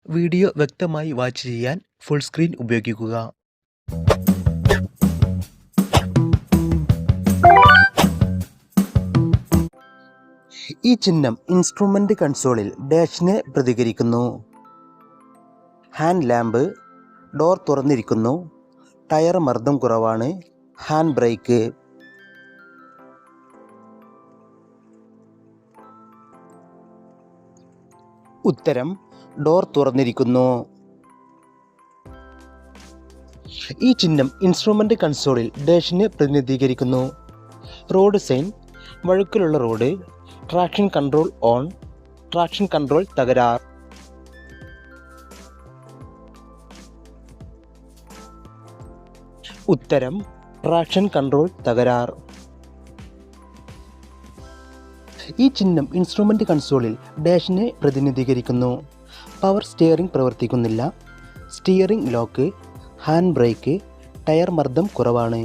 Video വ്യക്തമായി watch ചെയ്യാൻ full screen ഉപയോഗിക്കുക. ഈ ചിഹ്നം ഇൻസ്ട്രുമെന്റ് കൺസോളിൽ ഡാഷിനെ പ്രതികരിക്കുന്നു. ഹാൻഡ് ലാമ്പ്, ഡോർ തുറന്നിരിക്കുന്നു, ടയർ മർദ്ദം കുറവാണ്, ഹാൻഡ് ബ്രേക്ക്. ഉത്തരം ഡോർ തുറന്നിരിക്കുന്നു. ഈ ചിഹ്നം ഇൻസ്ട്രുമെന്റ് കൺസോളിൽ ഡാഷിനെ പ്രതിനിധീകരിക്കുന്നു. റോഡ് സൈൻ, വഴുക്കലുള്ള road, traction control on, traction control തകരാർ. ഉത്തരം ട്രാക്ഷൻ കൺട്രോൾ തകരാർ. ഈ ചിഹ്നം ഇൻസ്ട്രുമെന്റ് കൺസോളിൽ ഡാഷിനെ പ്രതിനിധീകരിക്കുന്നു. പവർ സ്റ്റിയറിംഗ് പ്രവർത്തിക്കുന്നില്ല, steering lock, hand brake, tyre മർദ്ദം കുറവാണ്.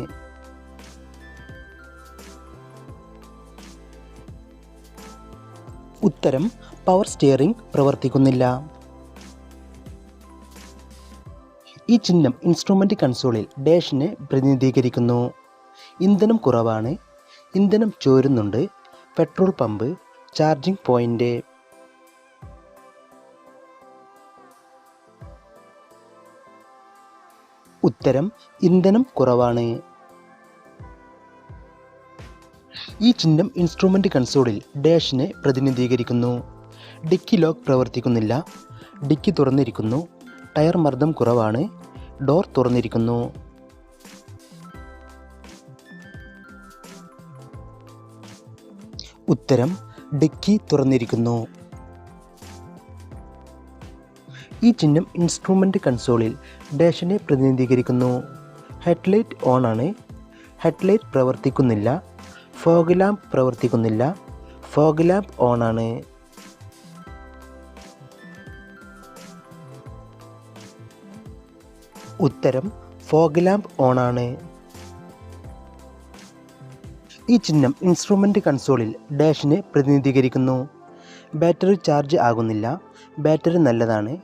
ഉത്തരം പവർ സ്റ്റിയറിംഗ് പ്രവർത്തിക്കുന്നില്ല. ഈ ചിഹ്നം ഇൻസ്ട്രുമെന്റ് കൺസോളിൽ ഡാഷിനെ പ്രതിനിധീകരിക്കുന്നു. ഇന്ധനം കുറവാണ്, ഇന്ധനം ചോരുന്നുണ്ട്, പെട്രോൾ പമ്പ്, ചാർജിംഗ് പോയിന്റ്. ഉത്തരം ഇന്ധനം കുറവാണ്. ഈ ചിഹ്നം ഇൻസ്ട്രുമെന്റ് കൺസോളിൽ ഡാഷിനെ പ്രതിനിധീകരിക്കുന്നു. ഡിക്കി ലോക്ക് പ്രവർത്തിക്കുന്നില്ല, ഡിക്കി തുറന്നിരിക്കുന്നു, ടയർ മർദ്ദം കുറവാണ്, ഡോർ തുറന്നിരിക്കുന്നു. ഉത്തരം ഡിക്കി തുറന്നിരിക്കുന്നു. ഈ ചിഹ്നം ഇൻസ്ട്രുമെന്റ് കൺസോളിൽ ഡാഷിനെ പ്രതിനിധീകരിക്കുന്നു. ഹെഡ്ലൈറ്റ് ഓൺ ആണ്, ഹെഡ്ലൈറ്റ് പ്രവർത്തിക്കുന്നില്ല, ഫോഗ് ലാമ്പ് പ്രവർത്തിക്കുന്നില്ല, ഫോഗ് ലാമ്പ് ഓൺ ആണ്. ഉത്തരം ഫോഗ് ലാമ്പ് ഓൺ ആണ്. ഈ ചിഹ്നം ഇൻസ്ട്രുമെന്റ് കൺസോളിൽ ഡാഷിനെ പ്രതിനിധീകരിക്കുന്നു. ബാറ്ററി ചാർജ് ആകുന്നില്ല, ബാറ്ററി നല്ലതാണ്,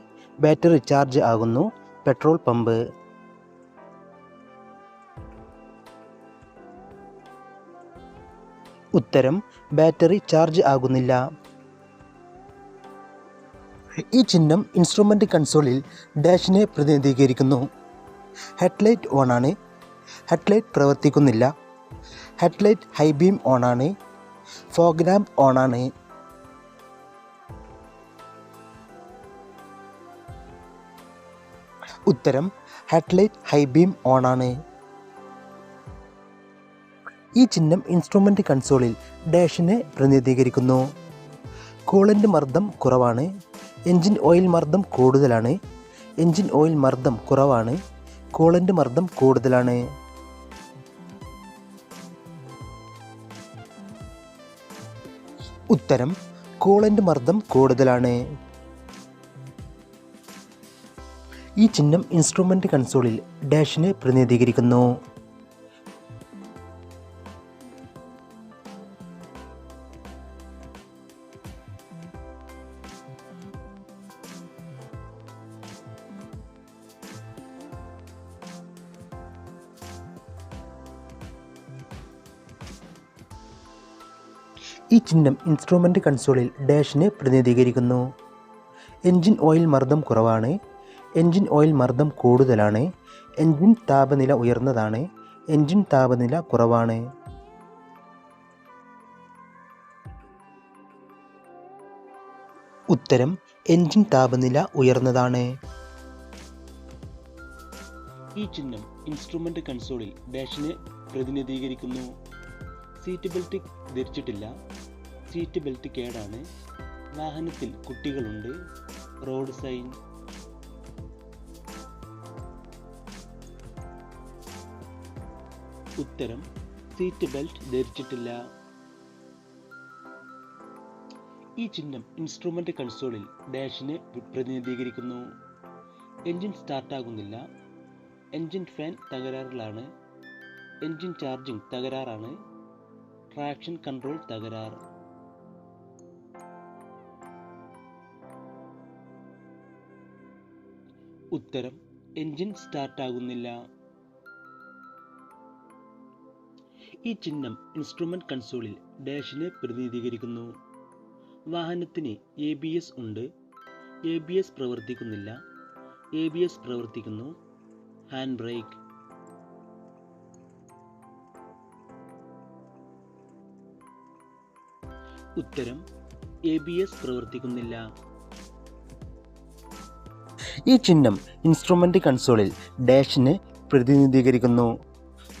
ബാറ്ററി ചാർജ് ആകുന്നു, പെട്രോൾ പമ്പ്. ഉത്തരം ബാറ്ററി ചാർജ് ആകുന്നില്ല. ഈ ചിഹ്നം ഇൻസ്ട്രുമെന്റ് കൺസോളിൽ ഡാഷിനെ പ്രതിനിധീകരിക്കുന്നു. ഹെഡ്ലൈറ്റ് ഓൺ ആണ്, ഹെഡ്ലൈറ്റ് പ്രവർത്തിക്കുന്നില്ല, ഹെഡ്ലൈറ്റ് ഹൈ ബീം ഓൺ ആണ്, ഫോഗ് ലാമ്പ് ഓൺ ആണ്. ഉത്തരം ഹെഡ്ലൈറ്റ് ഹൈ ബീം ഓൺ ആണ്. ഈ ചിഹ്നം ഇൻസ്ട്രുമെന്റ് കൺസോളിൽ ഡാഷിനെ പ്രതിനിധീകരിക്കുന്നു. കൂളന്റ് മർദ്ദം കുറവാണ്, എൻജിൻ ഓയിൽ മർദ്ദം കൂടുതലാണ്, എൻജിൻ ഓയിൽ മർദ്ദം കുറവാണ്, കൂളന്റ് മർദ്ദം കൂടുതലാണ്. ഉത്തരം കൂളന്റ് മർദ്ദം കൂടുതലാണ്. ഈ ചിഹ്നം ഇൻസ്ട്രുമെന്റ് കൺസോളിൽ ഡാഷിനെ പ്രതിനിധീകരിക്കുന്നു. ഈ ചിഹ്നം ഇൻസ്ട്രുമെന്റ് കൺസോളിൽ ഡാഷിനെ പ്രതിനിധീകരിക്കുന്നു. എൻജിൻ ഓയിൽ മർദ്ദം കുറവാണ്, എൻജിൻ ഓയിൽ മർദ്ദം കൂടുതലാണ്, എൻജിൻ താപനില ഉയർന്നതാണ്, എൻജിൻ താപനില കുറവാണ്. ഉത്തരം എൻജിൻ താപനില ഉയർന്നതാണ്. ഈ ചിഹ്നം ഇൻസ്ട്രുമെന്റ് കൺസോളിൽ ഡാഷിനെ പ്രതിനിധീകരിക്കുന്നു. സീറ്റ് ബെൽറ്റ് ധരിച്ചിട്ടില്ല, സീറ്റ് ബെൽറ്റ് കേടാണ്, വാഹനത്തിൽ കുട്ടികളുണ്ട്, റോഡ് സൈൻ. ഉത്തരം സീറ്റ് ബെൽറ്റ് ധരിച്ചിട്ടില്ല. ഈ ചിഹ്നം ഇൻസ്ട്രുമെന്റ് കൺസോളിൽ ഡാഷിനെ പ്രതിനിധീകരിക്കുന്നു. എൻജിൻ സ്റ്റാർട്ടാകുന്നില്ല, എൻജിൻ ഫാൻ തകരാറിലാണ്, എൻജിൻ ചാർജിംഗ് തകരാറാണ്, ട്രാക്ഷൻ കൺട്രോൾ തകരാർ. ഉത്തരം എൻജിൻ സ്റ്റാർട്ടാകുന്നില്ല. ഈ ചിഹ്നം ഇൻസ്ട്രുമെന്റ് കൺസോളിൽ ഡാഷിനെ പ്രതിനിധീകരിക്കുന്നു. വാഹനത്തിന് ABS ഉണ്ട്. ABS പ്രവർത്തിക്കുന്നില്ല. ABS പ്രവർത്തിക്കുന്നു. Hand brake. ഉത്തരം ABS പ്രവർത്തിക്കുന്നില്ല. ഈ ചിഹ്നം ഇൻസ്ട്രുമെന്റ് കൺസോളിൽ ഡാഷിനെ പ്രതിനിധീകരിക്കുന്നു.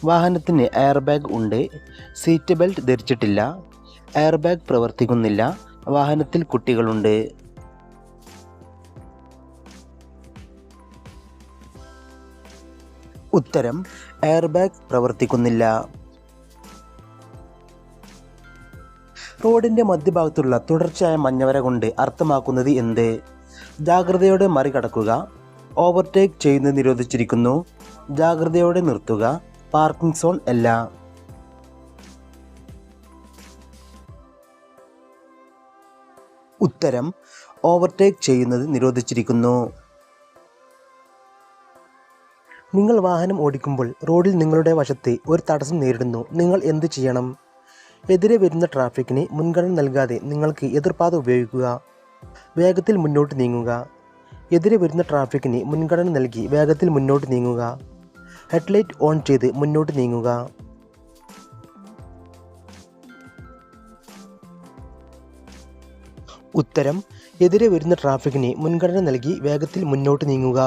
വാഹനത്തിന് എയർ ബാഗ് ഉണ്ട്. സീറ്റ് ബെൽറ്റ് ധരിച്ചിട്ടില്ല. എയർ ബാഗ് പ്രവർത്തിക്കുന്നില്ല. വാഹനത്തിൽ കുട്ടികളുണ്ട്. ഉത്തരം എയർ ബാഗ് പ്രവർത്തിക്കുന്നില്ല. റോഡിന്റെ മധ്യഭാഗത്തുള്ള തുടർച്ചയായ മഞ്ഞവര കൊണ്ട് അർത്ഥമാക്കുന്നത് എന്ത്? ജാഗ്രതയോടെ മറികടക്കുക. ഓവർടേക്ക് ചെയ്യുന്നത് നിരോധിച്ചിരിക്കുന്നു. ജാഗ്രതയോടെ നിർത്തുക. പാർക്കിംഗ് സോൺ അല്ല. ഉത്തരം ഓവർടേക്ക് ചെയ്യുന്നത് നിരോധിച്ചിരിക്കുന്നു. നിങ്ങൾ വാഹനം ഓടിക്കുമ്പോൾ റോഡിൽ നിങ്ങളുടെ വശത്ത് ഒരു തടസ്സം നേരിടുന്നു. നിങ്ങൾ എന്ത് ചെയ്യണം? എതിരെ വരുന്ന ട്രാഫിക്കിന് മുൻഗണന നൽകാതെ നിങ്ങൾക്ക് എതിർപാത ഉപയോഗിക്കുക. വേഗത്തിൽ മുന്നോട്ട് നീങ്ങുക. എതിരെ വരുന്ന ട്രാഫിക്കിന് മുൻഗണന നൽകി വേഗത്തിൽ മുന്നോട്ട് നീങ്ങുക. ഹെഡ്ലൈറ്റ് ഓൺ ചെയ്ത് മുന്നോട്ട് നീങ്ങുക. ഉത്തരം എതിരെ വരുന്ന ട്രാഫിക്കിന് മുൻഗണന നൽകി വേഗത്തിൽ മുന്നോട്ട് നീങ്ങുക.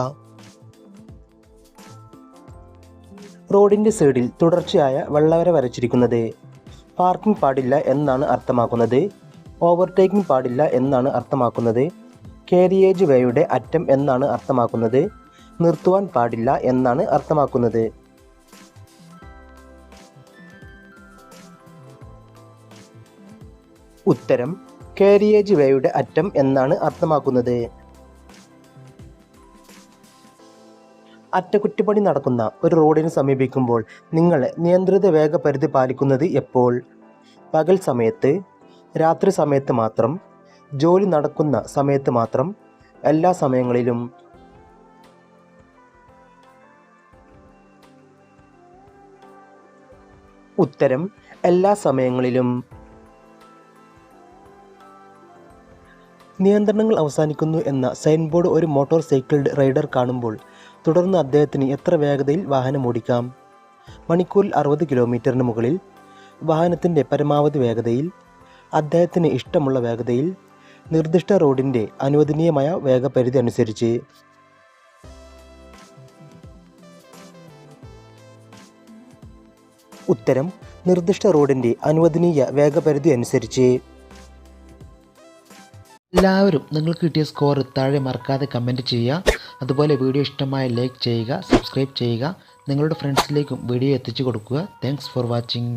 റോഡിന്റെ സൈഡിൽ തുടർച്ചയായ വെള്ളവര വരച്ചിരിക്കുന്നത് പാർക്കിംഗ് പാടില്ല എന്നാണ് അർത്ഥമാക്കുന്നത്. ഓവർടേക്കിംഗ് പാടില്ല എന്നാണ് അർത്ഥമാക്കുന്നത്. കാരിയേജ് വേയുടെ അറ്റം എന്നാണ് അർത്ഥമാക്കുന്നത്. നിർത്തുവാൻ പാടില്ല എന്നാണ് അർത്ഥമാക്കുന്നത്. ഉത്തരം കാരിയേജ് വേയുടെ അറ്റം എന്നാണ് അർത്ഥമാക്കുന്നത്. അറ്റകുറ്റപ്പണി നടക്കുന്ന ഒരു റോഡിന് സമീപിക്കുമ്പോൾ നിങ്ങൾ നിയന്ത്രിത വേഗപരിധി പാലിക്കുന്നത് എപ്പോൾ? പകൽ സമയത്ത്, രാത്രി സമയത്ത് മാത്രം, ജോലി നടക്കുന്ന സമയത്ത് മാത്രം, എല്ലാ സമയങ്ങളിലും? ഉത്തരം എല്ലാ സമയങ്ങളിലും. നിയന്ത്രണങ്ങൾ അവസാനിക്കുന്നു എന്ന സൈൻ ബോർഡ് ഒരു മോട്ടോർ സൈക്കിൾ റൈഡർ കാണുമ്പോൾ തുടർന്ന് അദ്ദേഹത്തിന് എത്ര വേഗതയിൽ വാഹനം ഓടിക്കാം? മണിക്കൂറിൽ 60 കിലോമീറ്ററിന് മുകളിൽ, വാഹനത്തിൻ്റെ പരമാവധി വേഗതയിൽ, അദ്ദേഹത്തിന് ഇഷ്ടമുള്ള വേഗതയിൽ, നിർദ്ദിഷ്ട റോഡിൻ്റെ അനുവദനീയമായ വേഗപരിധി അനുസരിച്ച്? ഉത്തരം നിർദ്ദിഷ്ട റോഡിൻ്റെ അനുവദനീയ വേഗപരിധി അനുസരിച്ച്. എല്ലാവരും നിങ്ങൾക്ക് കിട്ടിയ സ്കോർ താഴെ മറക്കാതെ കമൻറ്റ് ചെയ്യുക. അതുപോലെ വീഡിയോ ഇഷ്ടമായ ലൈക്ക് ചെയ്യുക, സബ്സ്ക്രൈബ് ചെയ്യുക. നിങ്ങളുടെ ഫ്രണ്ട്സിലേക്കും വീഡിയോ എത്തിച്ചു കൊടുക്കുക. Thanks for watching.